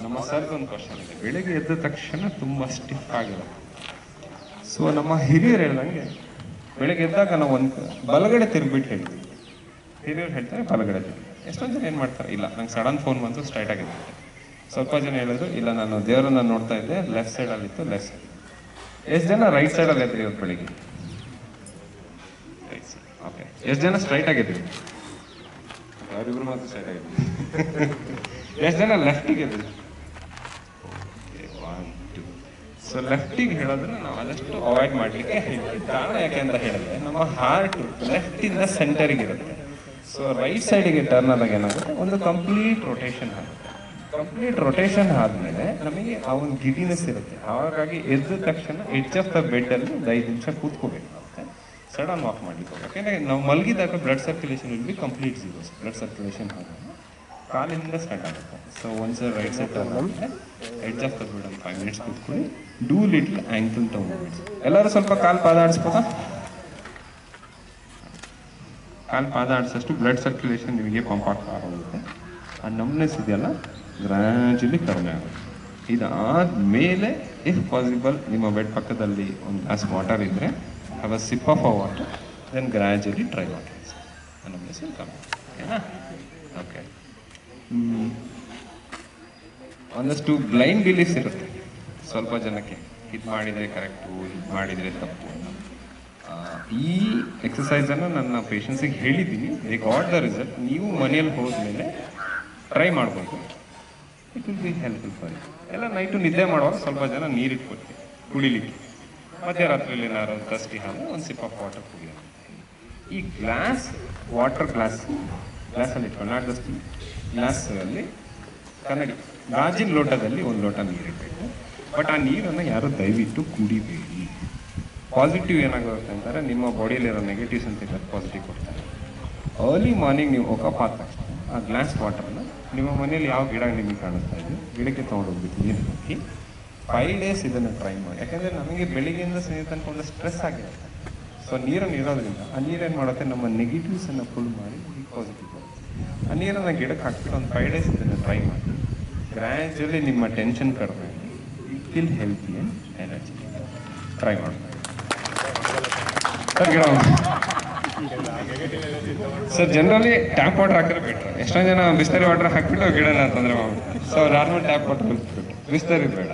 ನಮ್ಮ ಸರ್ದು ಒಂದು ಕ್ವಶನ್ ಇದೆ. ಬೆಳಿಗ್ಗೆ ಎದ್ದ ತಕ್ಷಣ ತುಂಬ ಸ್ಟಿಫ್ ಆಗಿರುತ್ತೆ. ಸೊ ನಮ್ಮ ಹಿರಿಯರು ಹೇಳ್ದಂಗೆ ಬೆಳಿಗ್ಗೆ ಎದ್ದಾಗ ನಾವು ಒಂದು ಬಲಗಡೆ ತಿರುಗ್ಬಿಟ್ಟು ಹೇಳ್ತೀವಿ. ಹಿರಿಯರು ಹೇಳ್ತಾರೆ ಬಲಗಡೆ ತಿರುಗಿ. ಎಷ್ಟೊಂದು ಜನ ಏನು ಮಾಡ್ತಾರೆ, ಇಲ್ಲ ನಂಗೆ ಸಡನ್ ಫೋನ್ ಬಂತು ಸ್ಟ್ರೈಟ್ ಆಗಿದೆ. ಸ್ವಲ್ಪ ಜನ ಹೇಳಿದ್ರು ಇಲ್ಲ ನಾನು ದೇವರನ್ನ ನೋಡ್ತಾ ಇದ್ದೆ ಲೆಫ್ಟ್ ಸೈಡಲ್ಲಿತ್ತು ಲೆಫ್ಟ್ ಸೈಡ್. ಎಷ್ಟು ಜನ ರೈಟ್ ಸೈಡಲ್ಲಿ ಎದ್ರಿ ಇವತ್ತು ಬೆಳಿಗ್ಗೆ? ಓಕೆ. ಎಷ್ಟು ಜನ ಸ್ಟ್ರೈಟ್ ಆಗಿದ್ರಿ? ಅವರಿಬ್ರು ಮಾತ್ರ ಸ್ಟ್ರೈಟ್ ಆಗಿದ್ರಿ. ಎಷ್ಟು ಜನ ಲೆಫ್ಟಿಗೆ ಎದ್ರಿ? ಸೊ ಲೆಫ್ಟಿಗೆ ಹೇಳೋದ್ರೆ ನಾವು ಆದಷ್ಟು ಅವಾಯ್ಡ್ ಮಾಡಲಿಕ್ಕೆ ಹೇಳ್ತೀವಿ. ಕಾರಣ ಯಾಕೆ ಅಂತ ಹೇಳಿದ್ರೆ ನಮ್ಮ ಹಾರ್ಟ್ ಲೆಫ್ಟಿಂದ ಸೆಂಟರಿಗೆ ಇರುತ್ತೆ. ಸೊ ರೈಟ್ ಸೈಡಿಗೆ ಟರ್ನ್ ಆದಾಗ ಏನಾಗುತ್ತೆ, ಒಂದು ಕಂಪ್ಲೀಟ್ ರೊಟೇಷನ್ ಆಗುತ್ತೆ. ಕಂಪ್ಲೀಟ್ ರೊಟೇಷನ್ ಆದಮೇಲೆ ನಮಗೆ ಆ ಒಂದು ಗಿಡಿನೆಸ್ ಇರುತ್ತೆ. ಹಾಗಾಗಿ ಎದ್ದ ತಕ್ಷಣ ಎಡ್ಜ್ ಆಫ್ ದ ಬೆಡ್ಡಲ್ಲಿ ಒಂದು 5 ನಿಮಿಷ ಕೂತ್ಕೋಬೇಕಾಗುತ್ತೆ. ಸಡನ್ ವಾಕ್ ಮಾಡ್ಲಿಕ್ಕೆ ಹೋಗಿ. ಯಾಕೆಂದರೆ ನಾವು ಮಲಗಿದಾಗ blood circulation will be complete zeros. Blood circulation ಆದಾಗ ಕಾಲಿನಿಂದ ಸ್ಟಾರ್ಟ್ ಆಗುತ್ತೆ. So once right side turn ಆಗುತ್ತೆ, ಎಡ್ಜ್ ಆಫ್ ದ ಬೆಡ್ ಒಂದು 5 ಮಿನಿಟ್ಸ್ ಕೂತ್ಕೊಳ್ಳಿ. Do little ankle turn movements. ಎಲ್ಲರೂ ಸ್ವಲ್ಪ ಕಾಲು ಪಾದ ಆಡಿಸ್ಬೋದಾ? ಕಾಲು ಪಾದ ಆಡಿಸೋಷ್ಟು ಬ್ಲಡ್ ಸರ್ಕ್ಯುಲೇಷನ್ ನಿಮಗೆ ಪಂಪ್ ಆಗ್ತಾ ಹೋಗುತ್ತೆ. ಆ ನಮ್ನೆಸ್ ಇದೆಯಲ್ಲ ಗ್ರ್ಯಾಜುಲಿ ಕಡಿಮೆ ಆಗುತ್ತೆ. ಇದಾದಮೇಲೆ ಇಫ್ ಪಾಸಿಬಲ್ ನಿಮ್ಮ ಬೆಡ್ ಪಕ್ಕದಲ್ಲಿ ಒಂದು ಗ್ಲಾಸ್ ವಾಟರ್ ಇದ್ದರೆ have a sip of a water, then gradually try water. ಆ ನಮ್ನೆಸ್ ಕಮ್ಮಿ. ಓಕೆನಾ? ಓಕೆ. ಒಂದಷ್ಟು ಬ್ಲೈಂಡ್ ಬಿಲೀಫ್ಸ್ ಇರುತ್ತೆ ಸ್ವಲ್ಪ ಜನಕ್ಕೆ. ಇದು ಮಾಡಿದರೆ ಕರೆಕ್ಟು, ಇದು ಮಾಡಿದರೆ ತಪ್ಪು. ಈ ಎಕ್ಸಸೈಸನ್ನು ನನ್ನ ಪೇಷಂಟ್ಸಿಗೆ ಹೇಳಿದ್ದೀನಿ. They got the result. ನೀವು ಮನೆಯಲ್ಲಿ ಹೋದ್ಮೇಲೆ ಟ್ರೈ ಮಾಡ್ಬೋದು. It will be helpful for you. ಎಲ್ಲ ನೈಟು ನಿದ್ದೆ ಮಾಡುವಾಗ ಸ್ವಲ್ಪ ಜನ ನೀರಿಟ್ಕೊಡ್ತೀವಿ ಕುಡಿಲಿಕ್ಕೆ. ಮಧ್ಯರಾತ್ರಿಯಲ್ಲಿ ಏನಾದ್ರು ದಸ್ತಿ ಹಾಲು ಒಂದು ಸಿಪ್ ಆಫ್ ವಾಟರ್ ಕುಡಿಯೋದು. ಈ ಗ್ಲಾಸ್ ವಾಟರ್ ಗ್ಲಾಸಲ್ಲಿ ಇಟ್ಕೊಂಡು ನಾಟ್ ದಸ್ತಿ ಗ್ಲಾಸಲ್ಲಿ ಕನ್ನಡಿ ಗಾಜಿನ ಲೋಟದಲ್ಲಿ ಒಂದು ಲೋಟ ನೀರಿಡಬೇಕು. ಬಟ್ ಆ ನೀರನ್ನು ಯಾರು ದಯವಿಟ್ಟು ಕುಡಿಬೇಡಿ. ಪಾಸಿಟಿವ್ ಏನಾಗುತ್ತೆ ಅಂತಾರೆ, ನಿಮ್ಮ ಬಾಡಿಯಲ್ಲಿರೋ ನೆಗೆಟಿವ್ಸ್ ಅಂತ ಪಾಸಿಟಿವ್ ಕೊಡ್ತಾರೆ. ಅರ್ಲಿ ಮಾರ್ನಿಂಗ್ ನೀವು ಹೋಗಪ್ಪ ಆದ ತಕ್ಷಣ ಆ ಗ್ಲಾಸ್ ವಾಟರ್ನ ನಿಮ್ಮ ಮನೇಲಿ ಯಾವ ಗಿಡ ನಿಮಗೆ ಕಾಣಿಸ್ತಾ ಇದೆ ಗಿಡಕ್ಕೆ ತೊಗೊಂಡೋಗ್ಬಿಟ್ಟು ನೀರು ಹಾಕಿ 5 days ಇದನ್ನು ಟ್ರೈ ಮಾಡಿ. ಯಾಕೆಂದರೆ ನಮಗೆ ಬೆಳಿಗ್ಗೆಯಿಂದ ಸಂಜೆ ತನಕ ಒಂದು ಸ್ಟ್ರೆಸ್ ಆಗಿರುತ್ತೆ. ಸೊ ನೀರನ್ನು ಇರೋದ್ರಿಂದ ಆ ನೀರೇನು ಮಾಡುತ್ತೆ, ನಮ್ಮ ನೆಗೆಟಿವ್ಸನ್ನು ಫುಲ್ ಮಾಡಿ ಪಾಸಿಟಿವ್ ಬರುತ್ತೆ. ಆ ನೀರನ್ನು ಗಿಡಕ್ಕೆ ಹಾಕ್ಬಿಟ್ಟು ಒಂದು 5 days ಇದನ್ನು ಟ್ರೈ ಮಾಡಿ. ಗ್ರ್ಯಾಜುಲಿ ನಿಮ್ಮ ಟೆನ್ಷನ್ ಕಡಿಮೆ ಆಗಿ it will help you and energy. Try ಮಾಡ್ತಾರೆ ಸರ್. ಜನರಲಿ ಟ್ಯಾಪ್ ವಾಟರ್ ಹಾಕಿದ್ರೆ ಬೆಟ್ರ್. ಎಷ್ಟೊಂದು ಜನ ಬಿಸ್ಲರಿ ವಾಟರ್ ಹಾಕ್ಬಿಟ್ಟು ಗಿಡನ ತೊಂದರೆ ಮಾಡ್ಬಿಡ್ತಾರೆ. So normal tap water Bisleri ಬೇಡ.